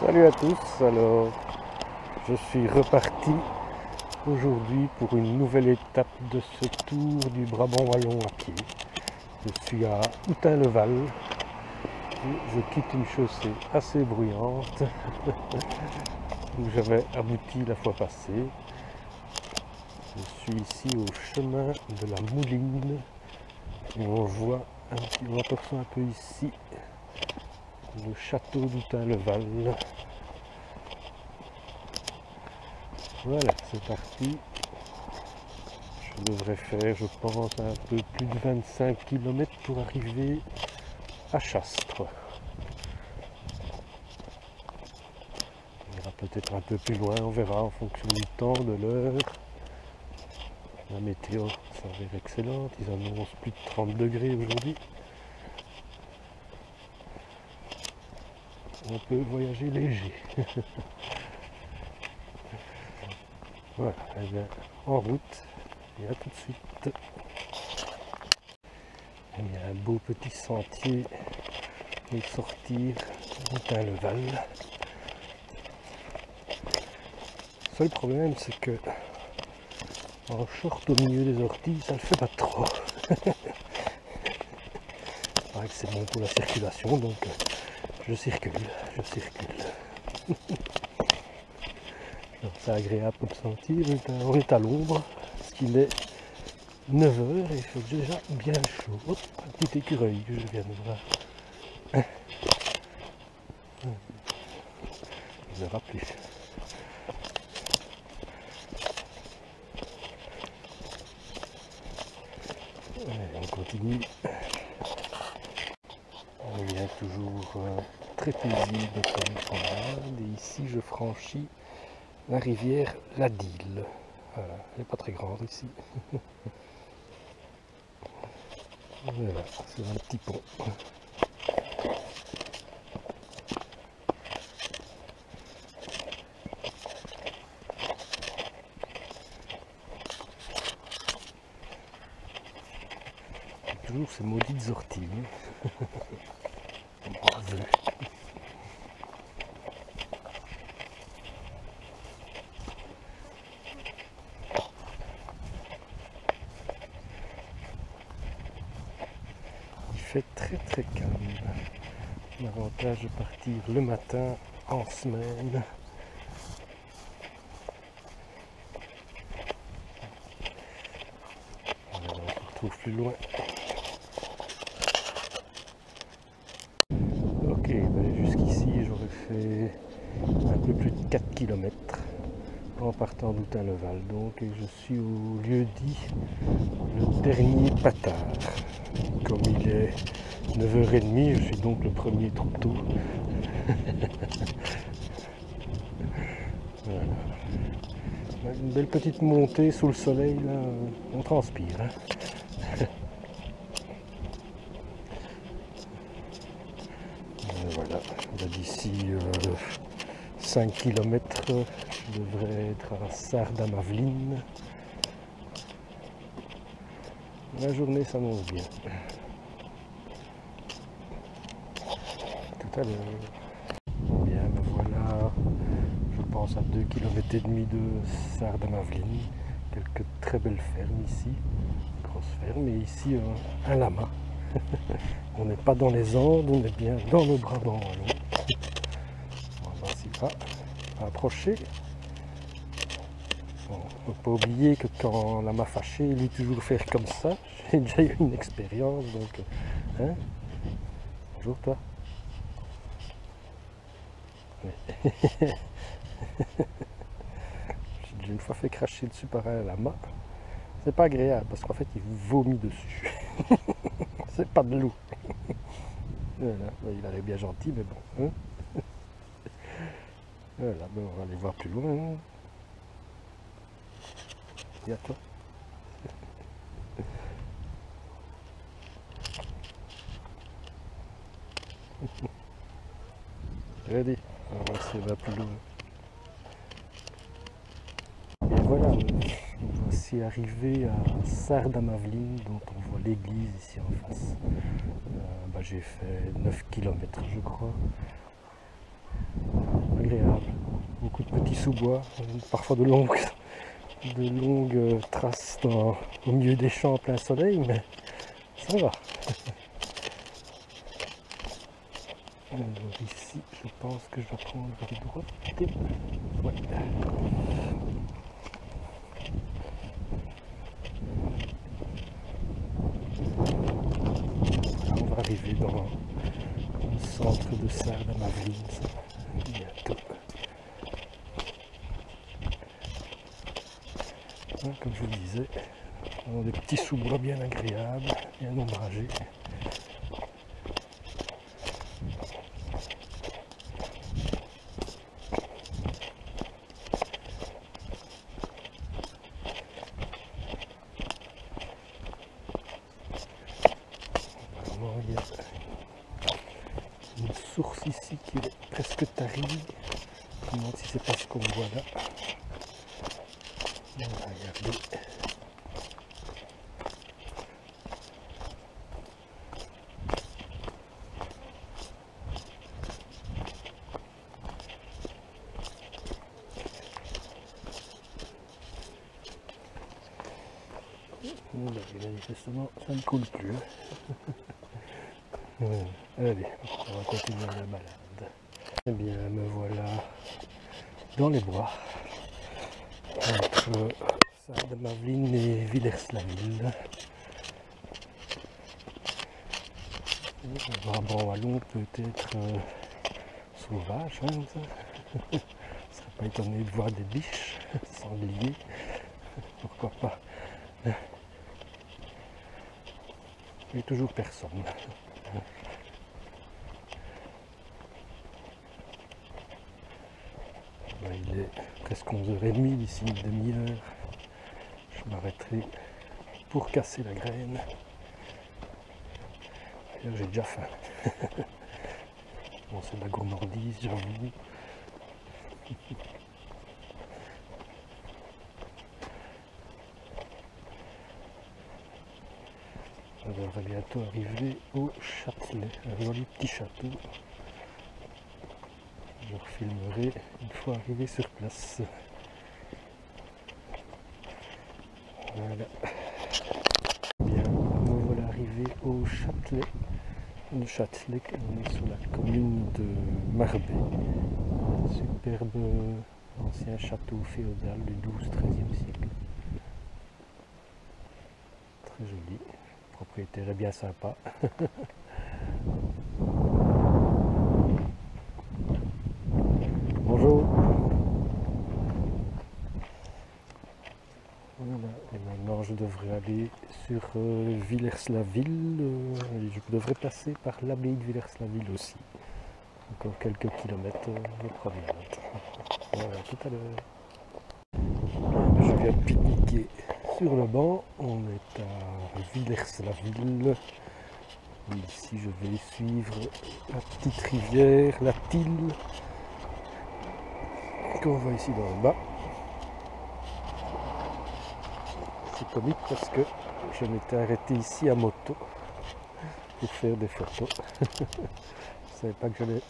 Salut à tous, alors je suis reparti aujourd'hui pour une nouvelle étape de ce tour du Brabant Wallon à pied. Je suis à Houtin-le-Val et je quitte une chaussée assez bruyante où j'avais abouti la fois passée. Je suis ici au chemin de la Mouline et on voit on aperçoit un peu ici le château d'Houtin-le-Val. Voilà, c'est parti. Je devrais faire, je pense, un peu plus de 25 km pour arriver à Chastres. On ira peut-être un peu plus loin, on verra en fonction du temps, de l'heure. La météo s'avère excellente, ils annoncent plus de 30 degrés aujourd'hui. On peut voyager léger. Voilà, et bien, en route, et à tout de suite. Il y a un beau petit sentier pour sortir d'Houtin-le-Val. Le seul problème, c'est que en short au milieu des orties, ça ne le fait pas trop. Il paraît que c'est bon pour la circulation, donc je circule. C'est agréable comme sentier, on est à l'ombre, parce qu'il est 9 h et il fait déjà bien chaud. Hop, un petit écureuil que je viens de voir. Il ne verra plus. Allez, on continue. On vient toujours très paisible comme promenade et ici je franchis la rivière la Dyle. Voilà, elle n'est pas très grande ici. Voilà, c'est un petit pont. Toujours ces maudites orties. Bravo. Il fait très calme. L'avantage de partir le matin en semaine. Voilà, on se retrouve plus loin. Ok, ben jusqu'ici j'aurais fait un peu plus de 4 km en partant d'Houtin-le-Val. Donc je suis au lieu dit le dernier patard. Comme il est 9 h 30, je suis donc le premier trop tôt. Voilà. Une belle petite montée sous le soleil, là, on transpire. Hein. Voilà, d'ici 5 km, je devrais être à Sarre-d'Amaveline. La journée s'annonce bien. Tout à l'heure. Bien, me voilà, je pense à 2,5 km de Sarre-d'Amaveline. Quelques très belles fermes ici, grosses fermes, et ici un lama. On n'est pas dans les Andes, on est bien dans le Brabant Wallon. On va voir s'il va approcher. Bon, il ne faut pas oublier que quand la m'a fâché, il lui toujours faire comme ça. J'ai déjà eu une expérience, donc... Hein? Bonjour toi. Ouais. J'ai déjà une fois fait cracher dessus par un lama. C'est pas agréable, parce qu'en fait, il vous vomit dessus. C'est pas de loup. Voilà, il a l'air bien gentil, mais bon. Hein? Voilà, ben on va aller voir plus loin. Hein? Et à toi. Allez, on va voir si elle va plus loin. Et voilà, voici arrivé à Sarre-d'Amaveline, dont on voit l'église ici en face. J'ai fait 9 km je crois. petits sous-bois, parfois de longues traces au milieu des champs en plein soleil, mais ça va. Alors ici, je pense que je dois prendre la droite. Ouais. On va arriver dans le centre de Sardes-Maveline bientôt. Comme je vous le disais, on a des petits sous-bois bien agréables, bien ombragés. Apparemment, il y a une source ici qui est presque tarie. Je me demande si c'est pas ce qu'on voit là. On va regarder. Manifestement, ça ne coule plus. Allez, on va continuer la balade. Eh bien, me voilà dans les bois, entre Sardes-Maveline et Villers-la-Ville. Le Brabant wallon peut être sauvage, hein, ça. Je ne serais pas étonné de voir des biches, sangliers, pourquoi pas. Il n'y a toujours personne. Il est presque 11h30, d'ici une demi-heure. Je m'arrêterai pour casser la graine. D'ailleurs, j'ai déjà faim. Bon, c'est de la gourmandise, j'avoue. On devrait bientôt arriver au Châtelet, un joli petit château. Je refilmerai une fois arrivé sur place. Voilà. Bien, nous voilà arrivés au Châtelet. Le Châtelet, on est sur la commune de Marbais. Un superbe ancien château féodal du XII-XIIIe siècle. Très joli. Le propriétaire est bien sympa. Bonjour. Voilà, et maintenant je devrais aller sur Villers-la-Ville. Je devrais passer par l'abbaye de Villers-la-Ville aussi. Encore quelques kilomètres de promenade. Voilà, tout à l'heure. Je viens pique-niquer sur le banc. On est à Villers-la-Ville. Ici, je vais suivre la petite rivière, la Tille, qu'on voit ici dans le bas. C'est comique parce que je m'étais arrêté ici à moto pour faire des photos. Je ne savais pas que j'allais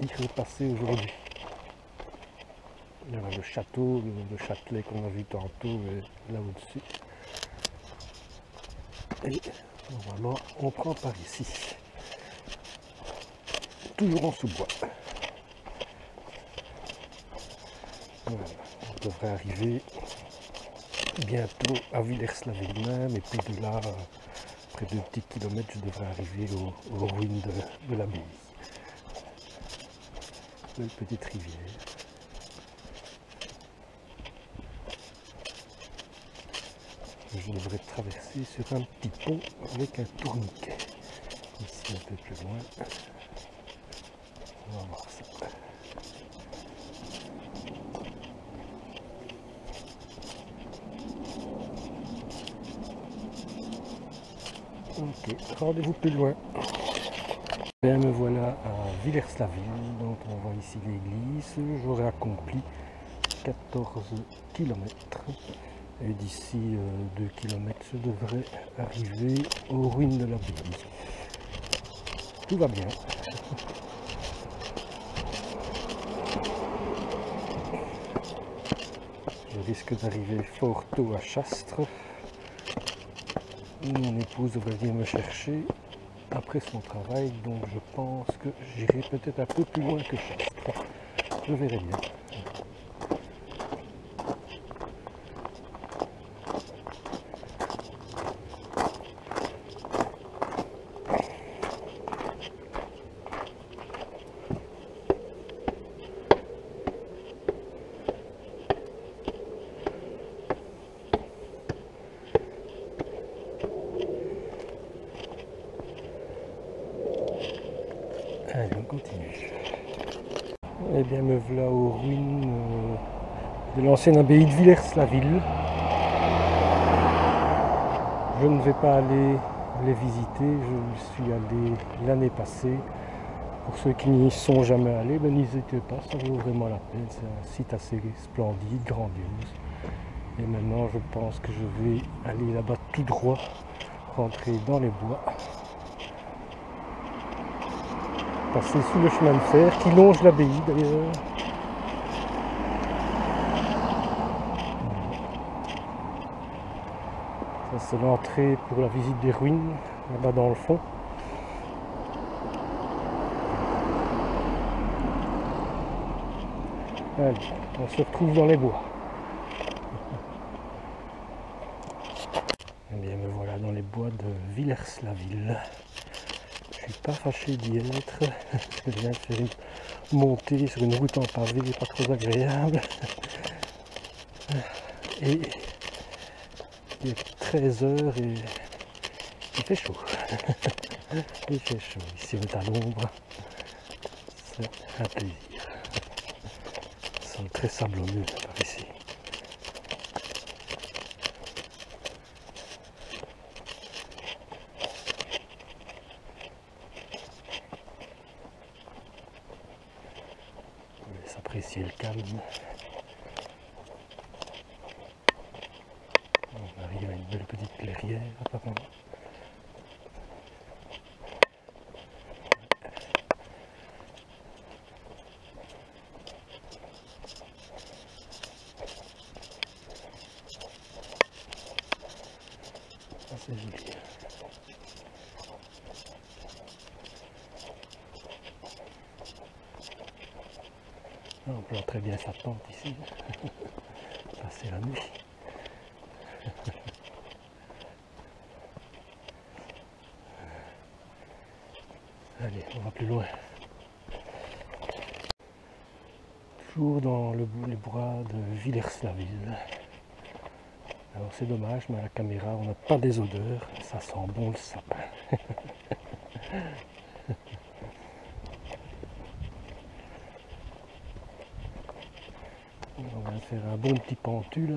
y repasser aujourd'hui. Il y a le château, le Châtelet qu'on a vu tantôt, là au-dessus. Et normalement, on prend par ici. Toujours en sous-bois. Voilà, on devrait arriver bientôt à Villers-la-Ville même, et puis de là, après 2 petits kilomètres, je devrais arriver aux ruines de l'abbaye. Belle petite rivière. Je devrais traverser sur un petit pont avec un tourniquet. Ici un peu plus loin. On va voir ça. Ok, rendez-vous plus loin. Bien, me voilà à Villers-la-Ville, donc on voit ici l'église. J'aurai accompli 14 km. Et d'ici 2 km, je devrais arriver aux ruines de l'abbaye. Tout va bien. risque d'arriver fort tôt à Chastres. Mon épouse devrait venir me chercher après son travail, donc je pense que j'irai peut-être un peu plus loin que Chastres. Je verrai bien. Allez, on continue. Eh bien, me voilà aux ruines de l'ancienne abbaye de Villers-la-Ville. Je ne vais pas aller les visiter, je suis allé l'année passée. Pour ceux qui n'y sont jamais allés, ben, n'hésitez pas, ça vaut vraiment la peine. C'est un site assez splendide, grandiose. Et maintenant, je pense que je vais aller là-bas tout droit, rentrer dans les bois. Passer sous le chemin de fer qui longe l'abbaye d'ailleurs. Ça c'est l'entrée pour la visite des ruines, là-bas dans le fond. Allez, on se retrouve dans les bois. Eh bien me voilà dans les bois de Villers-la-Ville. Je suis pas fâché d'y être. Je viens de faire une montée sur une route en pavé, pas trop agréable. Et il est 13 h et il fait chaud. Il fait chaud. Ici on est à l'ombre. C'est un plaisir. C'est très sablonneux par ici. On laisse apprécier le calme. On arrive à une belle petite clairière apparemment. C'est joli. On peut très bien sa tente ici, passer la nuit. Allez, on va plus loin. Toujours dans les bois de Villers-la-Ville. Alors c'est dommage, mais à la caméra on n'a pas des odeurs, ça sent bon le sapin. On va faire un bon petit pentu là.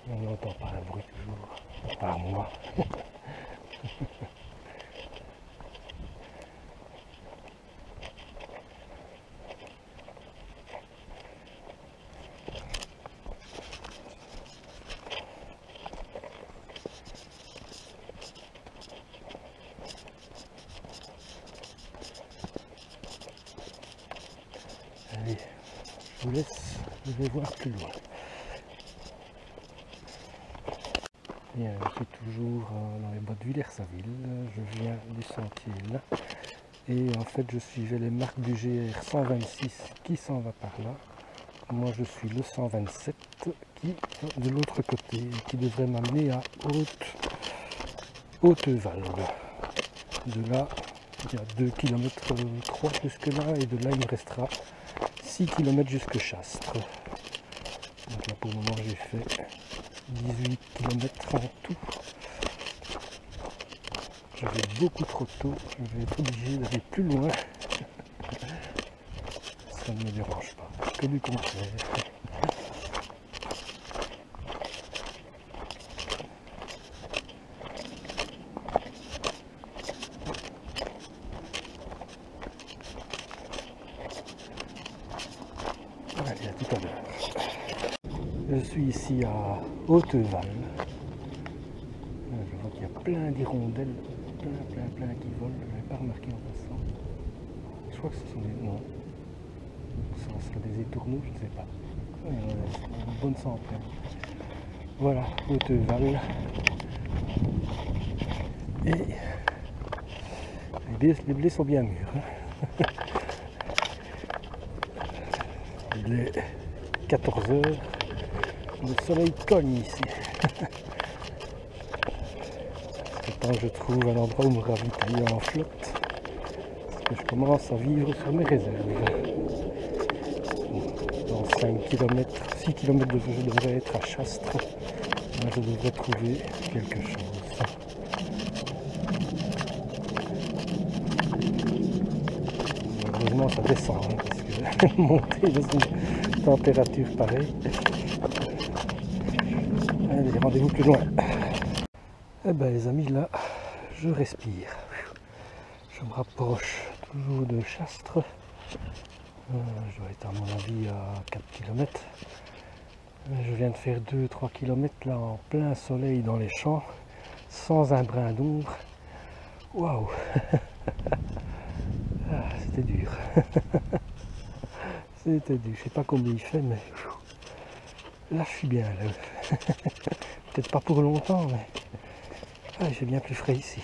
On n'entend pas un bruit toujours, par moi. Allez, je vous laisse, je vais voir plus loin. Bien, je suis toujours dans les bois de Villers-la-Ville, je viens du sentier là, et en fait je suivais les marques du GR 126 qui s'en va par là. Moi je suis le 127 qui est de l'autre côté, qui devrait m'amener à Haute-Valde. De là, il y a 2 km 3 jusque là, et de là il me restera 6 km jusque Chastres. Donc là pour le moment j'ai fait 18 km en tout. Je vais beaucoup trop tôt, je vais être obligé d'aller plus loin. Ça ne me dérange pas, que du contraire. Allez, à tout à l'heure. Je suis ici à Haute-Valde. Je vois Il y a plein d'hirondelles, plein qui volent. Je n'avais pas remarqué en passant. Je crois que ce sont des... Non. Ce sont des étourneaux, je ne sais pas. Une bonne centaine. Voilà, Haute-Val. Et les blés sont bien mûrs. Hein. Il est 14 h. Le soleil cogne ici. C'est temps que je trouve un endroit où me ravitailler en flotte. Parce que je commence à vivre sur mes réserves. Dans 5 km, 6 km de je devrais être à Chastres. Là, je devrais trouver quelque chose. Heureusement ça descend, hein, parce que monter dans une température pareille. Allez, rendez-vous plus loin. Eh ben les amis, là je respire. Je me rapproche toujours de Chastres. Je dois être à mon avis à 4 km. Je viens de faire 2-3 km là en plein soleil dans les champs, sans un brin d'ombre. Waouh. C'était dur. C'était dur. Je sais pas combien il fait, mais là je suis bien là. Peut-être pas pour longtemps, mais il fait bien plus frais ici.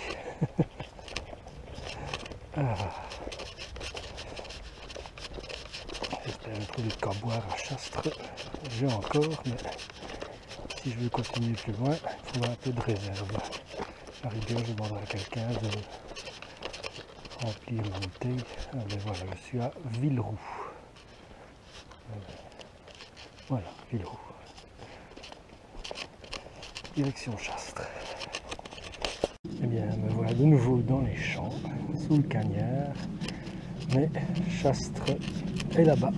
J'espère trouver de quoi boire à Chastres. J'ai encore, mais si je veux continuer plus loin, il faudra un peu de réserve. À la rigueur, je demanderai à quelqu'un de remplir ma bouteille. Mais voilà, je suis à Villeroux. Voilà, Villeroux. Direction Chastres. Eh bien, me voilà de nouveau dans les champs, sous le cagnard. Mais Chastres est là-bas.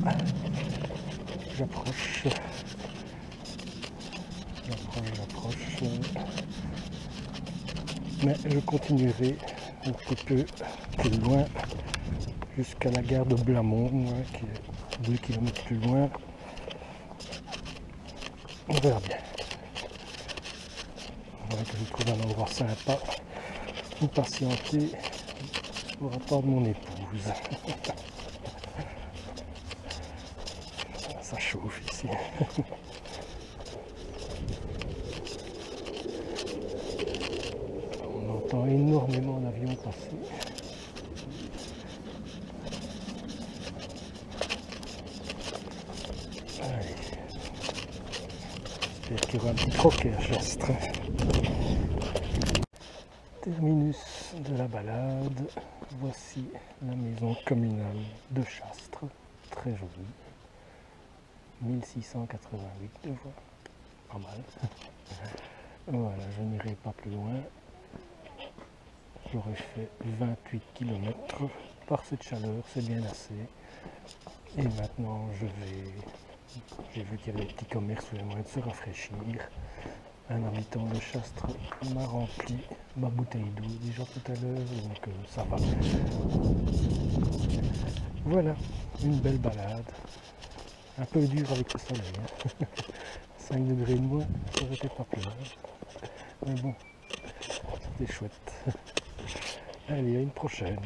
J'approche. Mais je continuerai un petit peu plus loin jusqu'à la gare de Blamont, qui est 2 km plus loin. On verra bien. Voilà que je trouve un endroit sympa pour patienter pour attendre mon épouse. Ça chauffe ici. On entend énormément d'avions passer. Allez. J'espère qu'il y aura un petit croquet à Chastres. Terminus de la balade. Voici la maison communale de Chastres. Très jolie. 1688 de voix. Pas mal. Voilà, je n'irai pas plus loin. J'aurais fait 28 km par cette chaleur, c'est bien assez. Et maintenant j'ai vu qu'il y avait des petits commerces où il y a moyen de se rafraîchir. Un habitant de Chastres m'a rempli ma bouteille d'eau déjà tout à l'heure, donc ça va. Voilà, une belle balade. Un peu dur avec le soleil. Hein. 5 degrés de moins, ça aurait été pas plus mal. Mais bon, c'était chouette. Allez, à une prochaine.